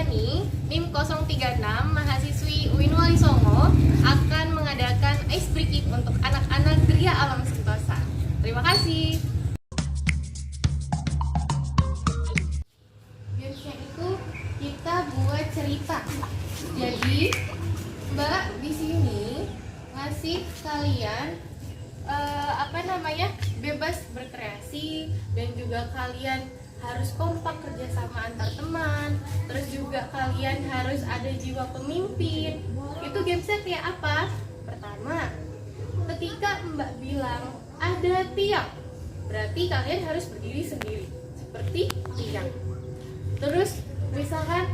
Daniani, NIM 036, mahasiswi UIN Wali Songo, akan mengadakan ice breaking untuk anak-anak Gria Alam Sentosa. Terima kasih. Gamesnya itu kita buat cerita. Jadi Mbak di sini ngasih kalian bebas berkreasi, dan juga kalian harus kompak kerjasama antar teman. Terus juga kalian harus ada jiwa pemimpin. Itu gamesnya kayak apa? Pertama, ketika Mbak bilang ada tiang, berarti kalian harus berdiri sendiri seperti tiang. Terus misalkan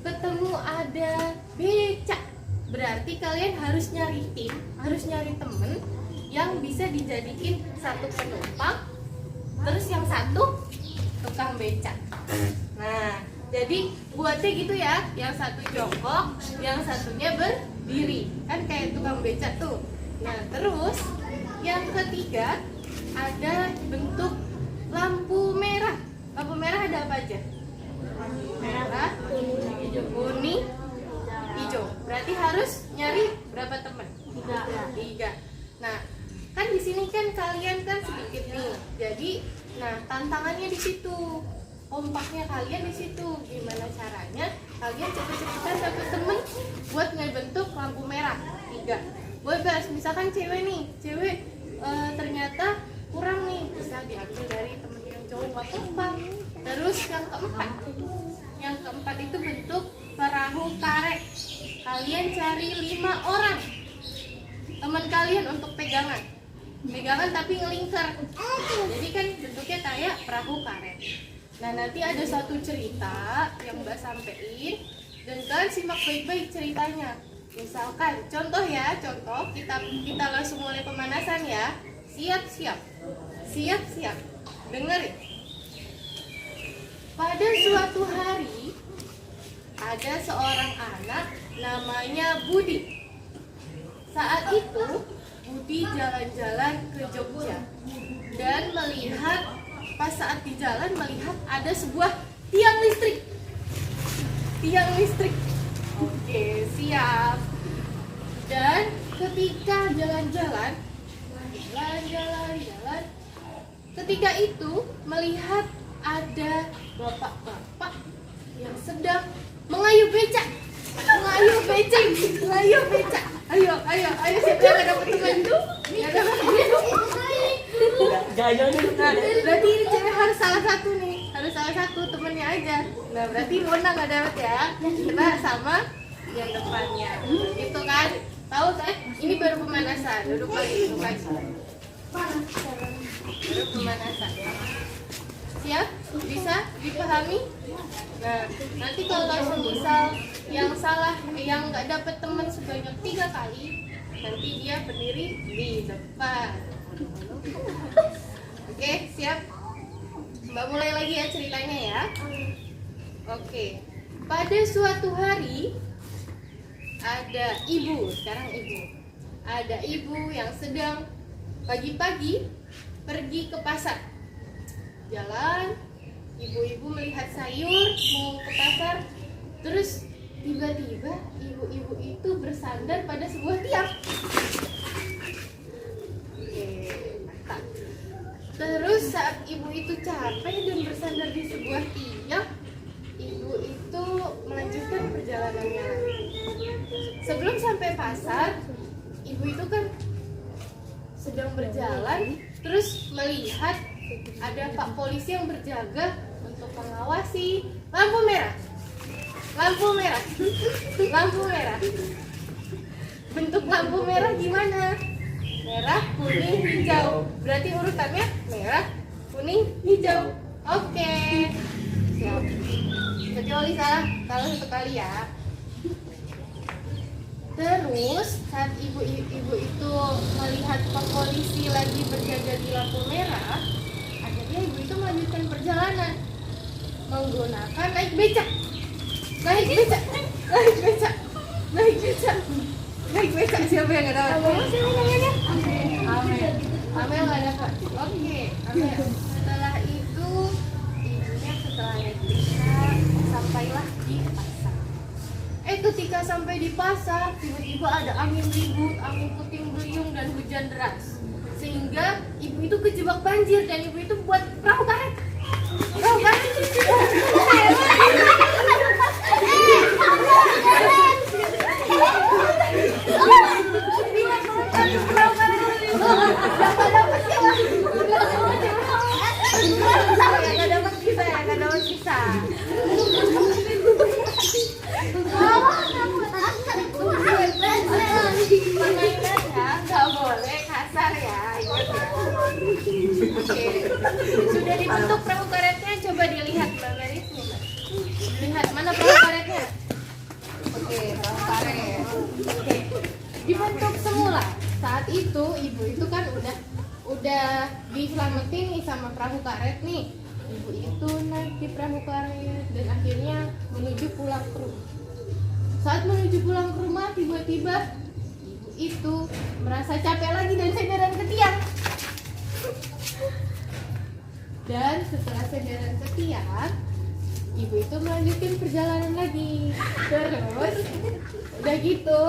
ketemu ada becak, berarti kalian harus nyari tim, harus nyari temen yang bisa dijadiin satu penumpang, terus yang satu tukang becak. Nah, jadi buatnya gitu ya, yang satu jongkok, yang satunya berdiri, kan kayak tukang becak tuh. Nah, terus yang ketiga ada bentuk lampu merah. Lampu merah ada apa aja? Merah, kuning, hijau. Berarti harus nyari berapa teman? Tiga. Nah, kan di sini kan kalian kan sedikit nih. Jadi, nah tantangannya di situ. Kompaknya kalian di situ. Gimana caranya kalian cepet-cepetan satu temen buat ngebentuk lampu merah 3. Bebas. Misalkan cewek nih, ternyata kurang nih, bisa diambil dari temen yang cowok nggak kompak. Terus yang keempat itu bentuk perahu karet. Kalian cari 5 orang teman kalian untuk pegangan tapi ngelingkar. Jadi kan bentuknya kayak perahu karet. Nah, nanti ada satu cerita yang Mbak sampein, dan kalian simak baik-baik ceritanya. Misalkan contoh kita langsung mulai pemanasan ya. Siap dengerin. Pada suatu hari ada seorang anak namanya Budi. Saat itu Budi jalan-jalan ke Jogja dan pas saat di jalan melihat ada sebuah tiang listrik. Oke, siap. Dan ketika jalan, ketika itu melihat ada bapak-bapak yang sedang mengayuh becak. Ayo, siapa yang gak dapet teman? Berarti ini cewek harus salah satu temennya aja. Nah, berarti Mona gak dapet ya. Kita sama yang depannya. Gitu kan? Tahu kan? Ini baru pemanasan. Duduk lagi. Baru pemanasan. Siap? Bisa dipahami? Nah, nanti kalau misal yang salah, yang nggak dapet teman sebanyak 3 kali, nanti dia berdiri di depan. Oke, siap? Mbak mulai lagi ya ceritanya ya. Oke. Pada suatu hari ada ibu. Ada ibu yang sedang pagi-pagi pergi ke pasar. Jalan, ibu-ibu melihat sayur, mau ke pasar. Terus tiba-tiba ibu-ibu itu bersandar pada sebuah tiang. Oke, mantap. Terus saat ibu itu capek dan bersandar di sebuah tiang, ibu itu melanjutkan perjalanannya lagi. Sebelum sampai pasar, ibu itu kan sedang berjalan, terus melihat ada Pak Polisi yang berjaga untuk mengawasi. Lampu merah. Bentuk lampu merah gimana? Merah, kuning, hijau. Berarti urutannya merah, kuning, hijau. Oke. Siap. Kecuali salah satu kali ya. Terus saat ibu itu melihat Pak Polisi lagi berjaga di lampu merah, akhirnya ibu itu melanjutkan perjalanan menggunakan naik becak. Siapa yang nggak dapat? Amel nggak dapat. Oke, Amel. Setelah itu ibunya naik becak sampailah di pasar. ketika sampai di pasar, tiba-tiba ada angin ribut, angin puting beliung dan hujan deras. Sehingga ibu itu kejebak banjir dan ibu itu buat perahu karet. Perahu karet itu sudah dibentuk perahu karetnya, coba dilihat Mbak Meris nih, Mbak. Lihat mana perahu karetnya? Oke, perahu karet. Oke. Dibentuk semula. Saat itu ibu itu kan udah diselamatin nih sama perahu karet nih. Ibu itu naik di perahu karet dan akhirnya menuju pulang ke rumah. Saat menuju pulang ke rumah, tiba-tiba ibu itu merasa capek lagi dan senderan ke tiang. Dan setelah senderan ke tiang, ibu itu melanjutkan perjalanan lagi. Terus udah gitu,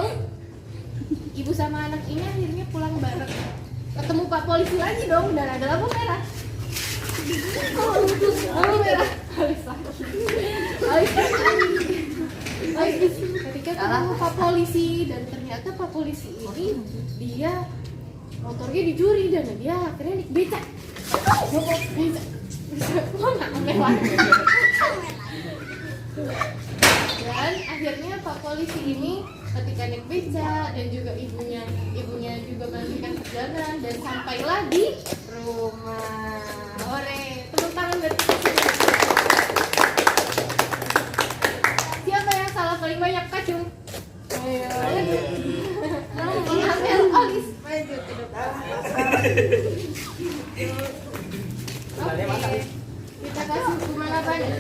ibu sama anak ini akhirnya pulang bareng. Ketemu Pak Polisi lagi dong, dan ada lampu merah. Lampu merah. Ketika ketemu Pak Polisi, dan ternyata Pak Polisi ini dia motornya dicuri dan dia akhirnya naik becak. Dan akhirnya Pak Polisi ini ketika naik beca dan juga ibunya juga melanjutkan perjalanan dan sampailah di rumah. Ore, tepuk tangan dari siapa yang salah paling banyak kacung? Ayo. Ambil Olis maju ke depan. Oke, kita kasih hukuman apa nih?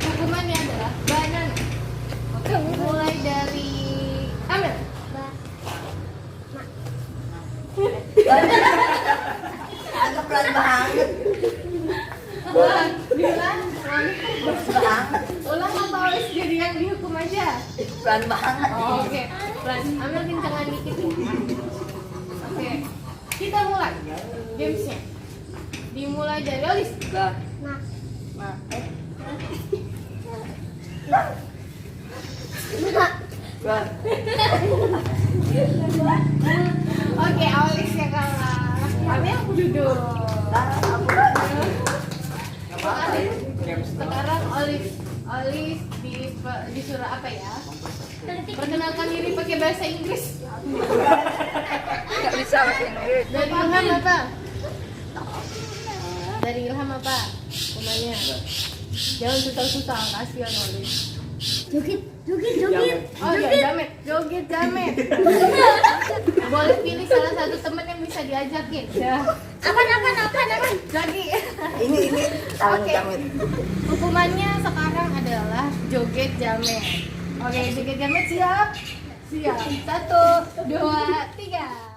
Hukumannya adalah banan. Oke, mulai dari Amel. Agak pelan banget. Ulang, bilang. Banget. Ulang apa Olis jadi yang dihukum aja? Pelan banget. Oh, oke, pelan. Amel kencangan dikit nih. Oke, kita mulai gamesnya. Dimulai dari Olis. Nah. Oke, Olis yang kalah. Amel duduk. Sekarang Olis disuruh apa ya? Perkenalkan diri pakai bahasa Inggris. Nggak bisa bahasa Inggris. Dari Ilham apa? Dari Ilham apa? Hukumannya. Jangan susah-susah, kasihan Olis. Joget. Oh iya, jamet. Joget jamet. Boleh pilih salah satu temen yang bisa diajakin. Ya. Apa? Lagi. Ini Oke. Hukumannya sekarang adalah joget jamet. Oke, joget jamet siap? Siap. 1, 2, 3.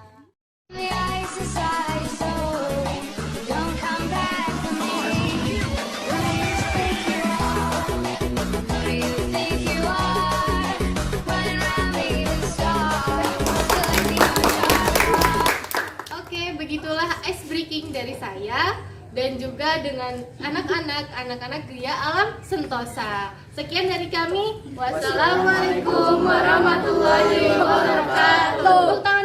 Oke, begitulah ice breaking dari saya dan juga dengan anak-anak Gria Alam Sentosa. Sekian dari kami. Wassalamualaikum warahmatullahi wabarakatuh. Tepuk tangan